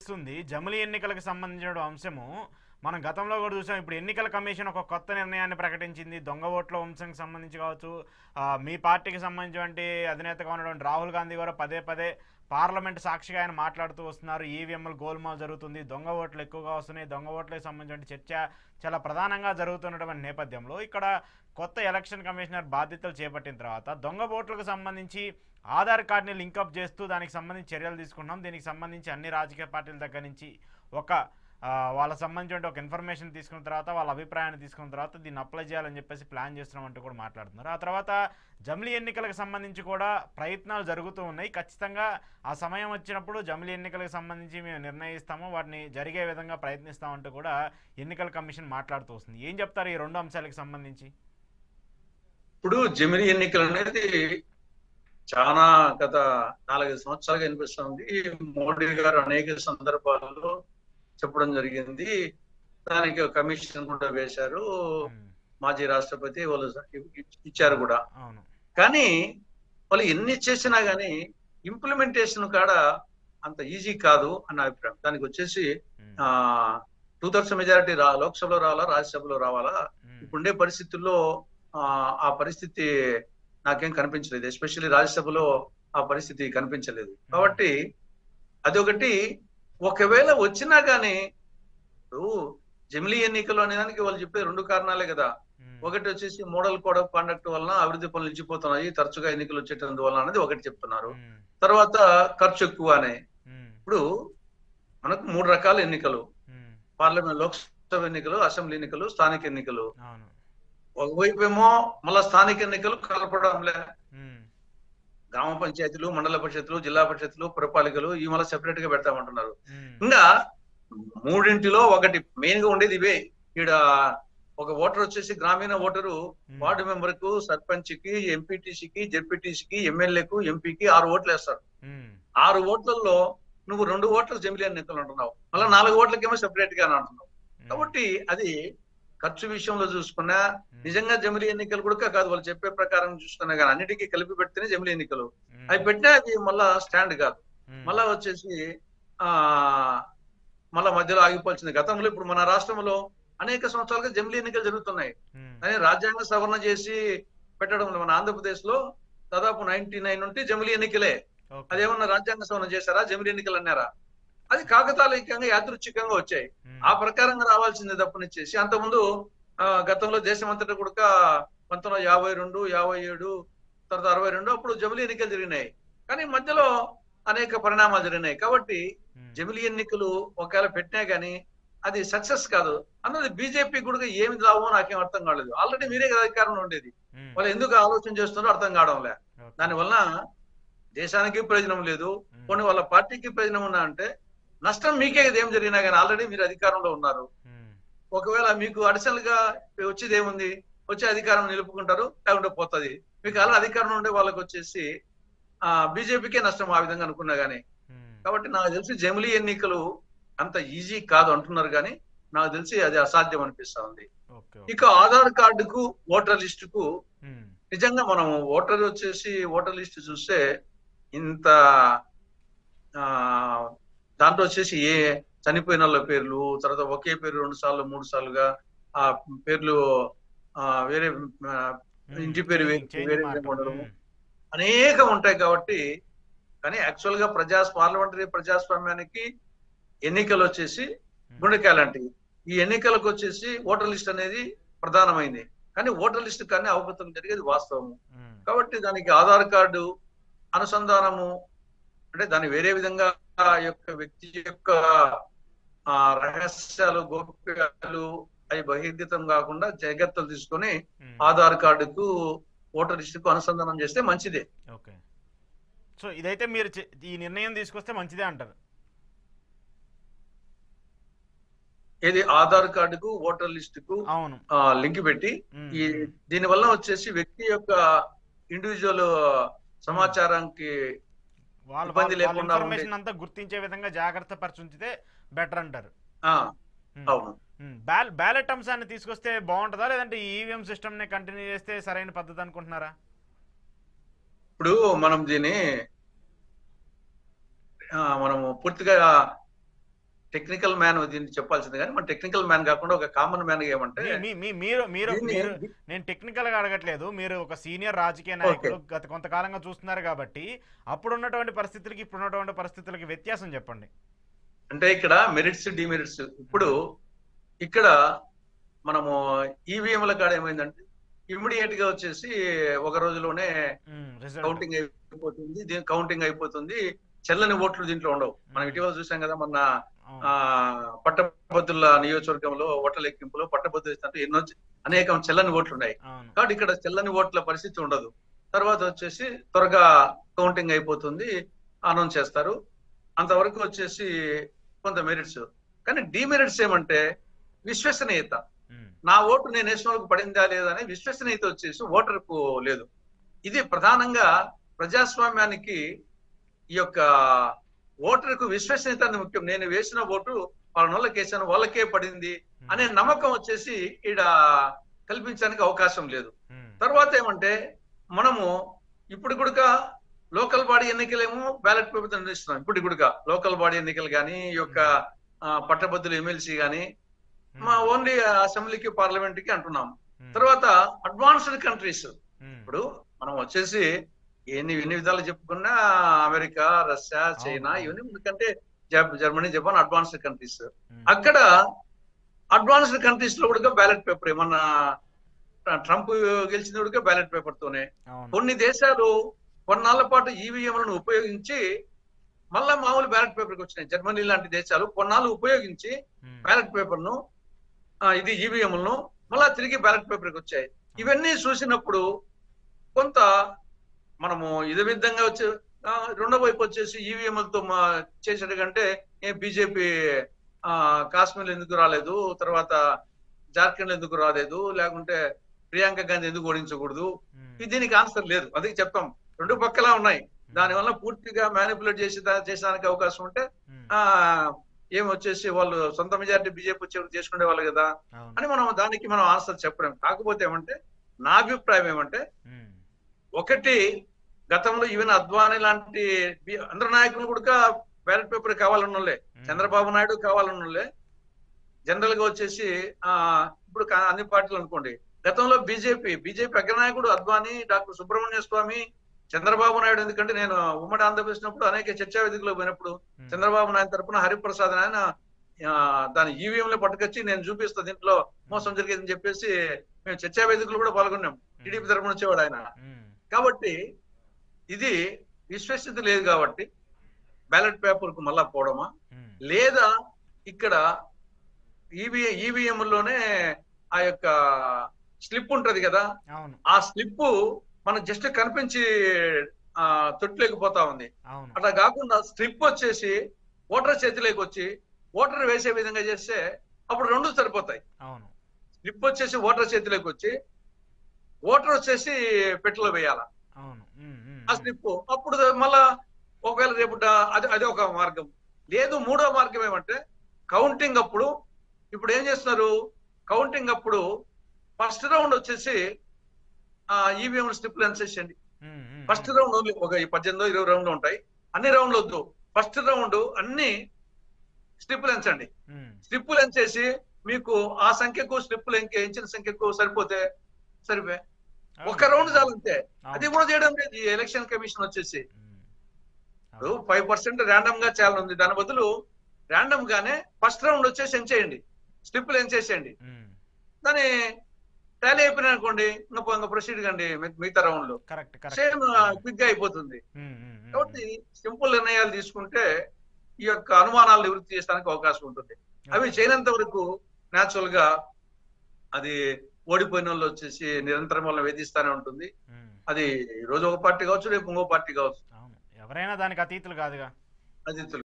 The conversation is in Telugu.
ఇస్తుంది. జమిలీ ఎన్నికలకు సంబంధించిన అంశము మనం గతంలో కూడా చూసాం. ఇప్పుడు ఎన్నికల కమిషన్ ఒక కొత్త నిర్ణయాన్ని ప్రకటించింది. దొంగ ఓట్ల వంశంకి సంబంధించి కావచ్చు, మీ పార్టీకి సంబంధించినటువంటి అధినేతగా ఉన్నటువంటి రాహుల్ గాంధీ కూడా పదే పదే పార్లమెంట్ సాక్షిగా ఆయన మాట్లాడుతూ వస్తున్నారు. ఈవీఎంలు గోల్మాల్ జరుగుతుంది, దొంగ ఓట్లు ఎక్కువగా వస్తున్నాయి, దొంగ ఓట్లకు సంబంధించిన చర్చ చాలా ప్రధానంగా జరుగుతున్నటువంటి నేపథ్యంలో ఇక్కడ కొత్త ఎలక్షన్ కమిషనర్ బాధ్యతలు చేపట్టిన తర్వాత దొంగ ఓట్లకు సంబంధించి ఆధార్ కార్డుని లింకప్ చేస్తూ దానికి సంబంధించి చర్యలు తీసుకున్నాం. దీనికి సంబంధించి అన్ని రాజకీయ పార్టీల దగ్గర నుంచి ఒక వాళ్ళకి సంబంధించిన ఒక ఇన్ఫర్మేషన్ తీసుకున్న తర్వాత, వాళ్ళ అభిప్రాయాన్ని తీసుకున్న తర్వాత దీన్ని అప్లై చేయాలని చెప్పేసి ప్లాన్ చేస్తున్నామంటూ కూడా మాట్లాడుతున్నారు. ఆ తర్వాత జమిలీ ఎన్నికలకు సంబంధించి కూడా ప్రయత్నాలు జరుగుతూ ఉన్నాయి. ఖచ్చితంగా ఆ సమయం వచ్చినప్పుడు జమిలీ ఎన్నికలకు సంబంధించి మేము నిర్ణయిస్తాము, వాటిని జరిగే విధంగా ప్రయత్నిస్తామంటూ కూడా ఎన్నికల కమిషన్ మాట్లాడుతూ వస్తుంది. ఏం చెప్తారు ఈ రెండు అంశాలకు సంబంధించి? ఇప్పుడు జమిలీ ఎన్నికలు అనేది చాలా గత 4-5 సంవత్సరాలుగా వినిపిస్తుంది. మోడీ గారు అనేక సందర్భాల్లో చెప్పడం జరిగింది. దానికి కమిషన్ కూడా వేశారు, మాజీ రాష్ట్రపతి వాళ్ళు ఇచ్చారు కూడా. కానీ వాళ్ళు ఎన్ని చేసినా గానీ ఇంప్లిమెంటేషన్ కాడ అంత ఈజీ కాదు అన్న అభిప్రాయం. దానికి వచ్చేసి 2/3 మెజారిటీ లోక్సభలో రావాలా, రాజ్యసభలో రావాలా. ఇప్పుడుండే పరిస్థితుల్లో ఆ పరిస్థితి నాకేం కనిపించలేదు. ఎస్పెషల్లీ రాజ్యసభలో ఆ పరిస్థితి కనిపించలేదు. కాబట్టి అదొకటి. ఒకవేళ వచ్చినా గానీ ఇప్పుడు జమిలీ ఎన్నికలు అనేదానికి వాళ్ళు చెప్పే 2 కారణాలే కదా. ఒకటి వచ్చేసి మోడల్ కోడ్ ఆఫ్ కాండక్ట్ వలన అభివృద్ధి పనులు నిలిచిపోతున్నాయి, తరచుగా ఎన్నికలు వచ్చేటందువలన అనేది ఒకటి చెప్తున్నారు. తర్వాత ఖర్చు ఎక్కువ అనే. ఇప్పుడు మనకు 3 రకాల ఎన్నికలు: పార్లమెంట్, లోక్సభ ఎన్నికలు, అసెంబ్లీ ఎన్నికలు, స్థానిక ఎన్నికలు. ఒకవైపు ఏమో మళ్ళా స్థానిక ఎన్నికలు కలపడంలే, గ్రామ పంచాయతీలు, మండల పరిషత్తులు, జిల్లా పరిషత్తులు, పురపాలికలు ఈ మళ్ళీ సెపరేట్ గా పెడతామంటున్నారు. ఇంకా 3 ఒకటి మెయిన్ గా ఉండేది ఇవే. ఈడ ఒక ఓటర్ వచ్చేసి గ్రామీణ ఓటరు వార్డు మెంబర్ కు, సర్పంచ్ కి, ఎంపీటీసీకి, జెడ్పీటీసీకి, ఎమ్మెల్యేకు, ఎంపీకి 6 ఓట్లు వేస్తారు. 6 ఓట్లలో నువ్వు 2 ఓట్లకు జమిలీ ఎన్నికలు అంటున్నావు, మళ్ళీ 4 ఓట్లకేమో సెపరేట్ గా అంటున్నావు. కాబట్టి అది ఖర్చు విషయంలో చూసుకున్నా నిజంగా జమిలీ ఎన్నికలు కూడా కాదు, వాళ్ళు చెప్పే ప్రకారం చూసుకున్నా కానీ అన్నిటికీ కలిపి పెడితేనే జమిలీ ఎన్నికలు. అవి పెట్టినా అది మళ్ళా స్టాండ్ కాదు, మళ్ళా వచ్చేసి మళ్ళా మధ్యలో ఆగిపోవాల్సింది. గతంలో ఇప్పుడు మన రాష్ట్రంలో అనేక సంవత్సరాలుగా జమిలీ ఎన్నికలు జరుగుతున్నాయి. కానీ రాజ్యాంగ సవరణ చేసి పెట్టడం మన ఆంధ్రప్రదేశ్ లో దాదాపు 99 నుండి జమిలీ ఎన్నికలే. అదేమన్నా రాజ్యాంగ సవరణ చేశారా, జమిలీ ఎన్నికలు అన్నారా? అది కాకతాళీయంగా యాదృచ్ఛికంగా వచ్చాయి. ఆ ప్రకారంగా రావాల్సింది తప్పనిచ్చేసి అంతకుముందు గతంలో దేశమంతటా కూడా 1952, 57, తర్వాత 62 అప్పుడు జమిలీ ఎన్నికలు జరిగినాయి. కానీ మధ్యలో అనేక పరిణామాలు జరిగినాయి. కాబట్టి జమిలీ ఎన్నికలు ఒకవేళ పెట్టినా గానీ అది సక్సెస్ కాదు అన్నది బీజేపీ కూడా ఏమి లాభమో నాకేం అర్థం కాలేదు. ఆల్రెడీ మీరే కదా అధికారంలో ఉండేది, వాళ్ళు ఎందుకు ఆలోచన చేస్తున్నారో అర్థం కావడంలే. దానివల్ల దేశానికి ప్రయోజనం లేదు, కొన్ని వాళ్ళ పార్టీకి ప్రయోజనం ఉన్నా అంటే నష్టం మీకే కదా. ఏం జరిగినా కానీ ఆల్రెడీ మీరు అధికారంలో ఉన్నారు. ఒకవేళ మీకు అడిషనల్ గా వచ్చేది ఏముంది, వచ్చే అధికారం నిలుపుకుంటారు, లేకుంటే పోతుంది. మీకు అలా అధికారం ఉండే వాళ్ళకి వచ్చేసి బీజేపీకే నష్టం ఆ విధంగా అనుకున్నా గానీ. కాబట్టి నాకు తెలిసి జమిలీ ఎన్నికలు అంత ఈజీ కాదు అంటున్నారు, కానీ నాకు తెలిసి అది అసాధ్యం అనిపిస్తా ఉంది. ఇక ఆధార్ కార్డుకు, ఓటర్ లిస్టుకు నిజంగా మనం ఓటర్ లిస్ట్ చూస్తే ఇంత దాంట్లో వచ్చేసి ఏ చనిపోయిన వాళ్ళ పేర్లు, తర్వాత ఒకే పేరు 2 సార్లు 3 సార్లుగా ఆ పేర్లు వేరే ఇంటి పేరు వేరే ఉండడం అనేక ఉంటాయి. కాబట్టి కానీ యాక్చువల్ గా పార్లమెంటరీ ప్రజాస్వామ్యానికి ఎన్నికలు వచ్చేసి గుండెకాయ లాంటివి. ఈ ఎన్నికలకు వచ్చేసి ఓటర్ లిస్ట్ అనేది ప్రధానమైంది. కానీ ఓటర్ లిస్ట్ కానీ అవకతవకలు జరిగేది వాస్తవము. కాబట్టి దానికి ఆధార్ కార్డు అనుసంధానము అంటే దాన్ని వేరే విధంగా యొక్క వ్యక్తి యొక్క రహస్యాలు, గోప్యాలు అవి బహిర్గతం కాకుండా జాగ్రత్తలు తీసుకొని ఆధార్ కార్డుకు, ఓటర్ లిస్టుకు అనుసంధానం చేస్తే మంచిదే. ఓకే, సో ఇదైతే మీరు ఈ నిర్ణయం తీసుకొస్తే మంచిదే అంటారు. ఏది ఆధార్ కార్డుకు, ఓటర్ లిస్టుకు లింక్ పెట్టి దీని వల్ల వచ్చేసి వ్యక్తి యొక్క ఇండివిజువల్ సమాచారానికి ఇబ్బంది లేకుండా అంతా గుర్తించే విధంగా జాగ్రత్త పరిచుంచితే బెటర్ అంటారు. అవును. బ్యాలెట్ అంశాన్ని తీసుకొస్తే బాగుంటుందా, లేదంటే ఈవీఎం సిస్టమ్ ని కంటిన్యూ చేస్తే సరైన పద్ధతి అనుకుంటున్నారా? ఇప్పుడు మనము పూర్తిగా టెక్నికల్ మ్యాన్ దీన్ని చెప్పాల్సింది, కానీ మన టెక్నికల్ మ్యాన్ కాకుండా ఒక కామన్ మ్యాన్ ఏమంటే మీరు మీరు దీన్ని మీరు నేను టెక్నికల్ గా అడగట్లేదు. మీరు ఒక సీనియర్ రాజకీయ ఓకే. నాయకులు, గత కొంతకాలంగా చూస్తున్నారు కాబట్టి అప్పుడున్నటువంటి పరిస్థితులకి ఇప్పుడున్నటువంటి పరిస్థితులకి వ్యత్యాసం చెప్పండి. అంటే ఇక్కడ మెరిట్స్ డిమెరిట్స్. ఇప్పుడు ఇక్కడ మనము ఈవీఎంల కాడ ఏమైందంటే ఇమ్మీడియట్ గా వచ్చేసి ఒక రోజులోనే రిజల్ట్. కౌంటింగ్ అయిపోతుంది, కౌంటింగ్ అయిపోతుంది. చెల్లని ఓట్లు దీంట్లో ఉండవు. మనం ఇటీవల చూసాం కదా, మొన్న పట్టభద్రుల నియోజకవర్గంలో ఓట్ల లెక్కింపులో పట్టభద్రులు ఇస్తున్నట్టు ఎన్నో అనేక చెల్లని ఓట్లు ఉన్నాయి. అవును. కాబట్టి ఇక్కడ చెల్లని ఓట్ల పరిస్థితి ఉండదు. తర్వాత వచ్చేసి త్వరగా కౌంటింగ్ అయిపోతుంది, అనౌన్స్ చేస్తారు. అంతవరకు వచ్చేసి కొంత మెరిట్స్. కానీ డిమెరిట్స్ ఏమంటే విశ్వసనీయత. నా ఓటు నేను వేసిన వాళ్ళకి పడిందా లేదా అనే విశ్వసనీయత వచ్చేసి ఓటర్కు లేదు. ఇది ప్రధానంగా ప్రజాస్వామ్యానికి ఈ యొక్క ఓటర్కు విశ్వసనీయత అనేది ముఖ్యం. నేను వేసిన ఓటు వాళ్ళకి వేసాను, వాళ్ళకే పడింది అనే నమ్మకం వచ్చేసి ఈడ కల్పించడానికి అవకాశం లేదు. తర్వాత ఏమంటే మనము ఇప్పుడు కూడా లోకల్ బాడీ ఎన్నికలేమో బ్యాలెట్ పేపర్ నిర్ణయిస్తున్నాం. ఇప్పుడు కూడా లోకల్ బాడీ ఎన్నికలు కానీ, ఈ యొక్క పట్టభద్రులు ఎమ్మెల్సీ కానీ మా ఓన్లీ అసెంబ్లీకి పార్లమెంట్ కి అంటున్నాం. తర్వాత అడ్వాన్స్డ్ కంట్రీస్, ఇప్పుడు మనం వచ్చేసి ఎన్ని విధాలు చెప్పుకున్నా అమెరికా, రష్యా, చైనా ఇవన్నీ ఎందుకంటే జర్మనీ, జపాన్ అడ్వాన్స్డ్ కంట్రీస్. అక్కడ అడ్వాన్స్డ్ కంట్రీస్ లో కూడా బ్యాలెట్ పేపర్ ఏమన్నా ట్రంప్ గెలిచిన కూడా బ్యాలెట్ పేపర్ తోనే. కొన్ని దేశాలు కొన్నాళ్ల పాటు ఈవీఎంలను ఉపయోగించి మళ్ళా మామూలు బ్యాలెట్ పేపర్కి వచ్చినాయి. జర్మనీ లాంటి దేశాలు కొన్నాళ్ళు ఉపయోగించి బ్యాలెట్ పేపర్ ను ఇది ఈవీఎంలను మళ్ళా తిరిగి బ్యాలెట్ పేపర్కి వచ్చాయి. ఇవన్నీ చూసినప్పుడు కొంత మనము ఇదే విధంగా వచ్చే రెండో వైపు వచ్చేసి ఈవీఎంలతో చేసేట కంటే బీజేపీ కాశ్మీర్ ఎందుకు రాలేదు, తర్వాత జార్ఖండ్ ఎందుకు రాలేదు, లేకుంటే ప్రియాంక గాంధీ ఎందుకు ఓడించకూడదు, దీనికి ఆన్సర్ లేదు. అది చెప్తాం, రెండు పక్కలా ఉన్నాయి. దానివల్ల పూర్తిగా మ్యానిపులేట్ చేసేదానికి అవకాశం ఉంటే ఏమొచ్చేసి వాళ్ళు సొంత మెజారిటీ బీజేపీ వచ్చేవారు చేసుకునే వాళ్ళు కదా అని దానికి మనం ఆన్సర్ చెప్పలేం. కాకపోతే ఏమంటే నా అభిప్రాయం ఏమంటే, ఒకటి గతంలో ఈవెన్ అద్వానీ లాంటి అందరు నాయకులు కూడా బ్యాలెట్ పేపర్ కావాలన్నోళ్ళే, చంద్రబాబు నాయుడు కావాలన్నోళ్ళే. జనరల్ గా వచ్చేసి ఇప్పుడు అన్ని పార్టీలు అనుకోండి, గతంలో బీజేపీ అగ్రనాయకుడు అద్వానీ, డాక్టర్ సుబ్రహ్మణ్య స్వామి, చంద్రబాబు నాయుడు. ఎందుకంటే నేను ఉమ్మడి ఆంధ్రప్రదేశ్ అనేక చర్చా వేదికలో పోయినప్పుడు చంద్రబాబు నాయుడు తరఫున హరిప్రసాద్ ఆయన దాని ఈవీఎం లో పట్టుకొచ్చి నేను చూపిస్తా దీంట్లో మోసం జరిగేదని చెప్పేసి మేము చర్చా వేదికలు కూడా పాల్గొన్నాం. టీడీపీ తరఫున వచ్చేవాడు ఆయన. కాబట్టి ఇది విశ్వసనీయత లేదు. కాబట్టి బ్యాలెట్ పేపర్ కు మళ్ళా పోవడమా, లేదా ఇక్కడ ఈవీఎం లోనే ఆ యొక్క స్లిప్ ఉంటది కదా, ఆ స్లిప్ మనకు జస్ట్ కనిపించి తొట్టులేకపోతా ఉంది. అట్లా కాకుండా స్లిప్ వచ్చేసి ఓటర్ చేతిలోకి వచ్చి ఓటర్ వేసే విధంగా చేస్తే అప్పుడు రెండు సరిపోతాయి. స్లిప్ వచ్చేసి ఓటర్ చేతిలోకి వచ్చి ఓటర్ వచ్చేసి పెట్టెలో వేయాల ఆ స్లిప్. అప్పుడు మళ్ళా ఒకవేళ రేపు అది ఒక మార్గం. లేదు, మూడో మార్గం ఏమంటే కౌంటింగ్ అప్పుడు. ఇప్పుడు ఏం చేస్తున్నారు, కౌంటింగ్ అప్పుడు ఫస్ట్ రౌండ్ వచ్చేసి ఈవీఎం స్లిప్లు ఎంచేసేయండి. ఫస్ట్ రౌండ్ ఓన్లీ ఒక 18-20 రౌండ్లు ఉంటాయి. అన్ని రౌండ్లు వద్దు, ఫస్ట్ రౌండ్ అన్ని స్లిప్లు ఎంచండి. స్లిప్లు ఎంచేసి మీకు ఆ సంఖ్యకు స్లిప్లు ఎంచిన సంఖ్యకు సరిపోతే సరిపోయి ఒక రౌండ్ చాలంతే. అది కూడా చేయడం లేదు ఈ ఎలక్షన్ కమిషన్ వచ్చేసి. 5% ర్యాండమ్ గా చేయాలని ఉంది. దాని బదులు ర్యాండమ్ గానే ఫస్ట్ రౌండ్ వచ్చేసి ఎంచేయండి, స్లిప్లు ఎంచేసేయండి. దాని టాలీ అయిపోయినా అనుకోండి, ఇంకా ప్రొసీడ్ కండి మిగతా రౌండ్ లో సేమ్ క్విక్ గా అయిపోతుంది. కాబట్టి సింపుల్ నిర్ణయాలు తీసుకుంటే ఈ యొక్క అనుమానాలు నివృత్తి చేయడానికి అవకాశం ఉంటుంది. అవి చేయనంత వరకు న్యాచురల్ గా అది ఓడిపోయిన వాళ్ళు వచ్చేసి నిరంతరం వాళ్ళని వేధిస్తానే ఉంటుంది. అది రోజు ఒక పార్టీ కావచ్చు, రేపు ఇంకో పార్టీ కావచ్చు, ఎవరైనా దానికి అతీతులు కాదుగా. అతీతులు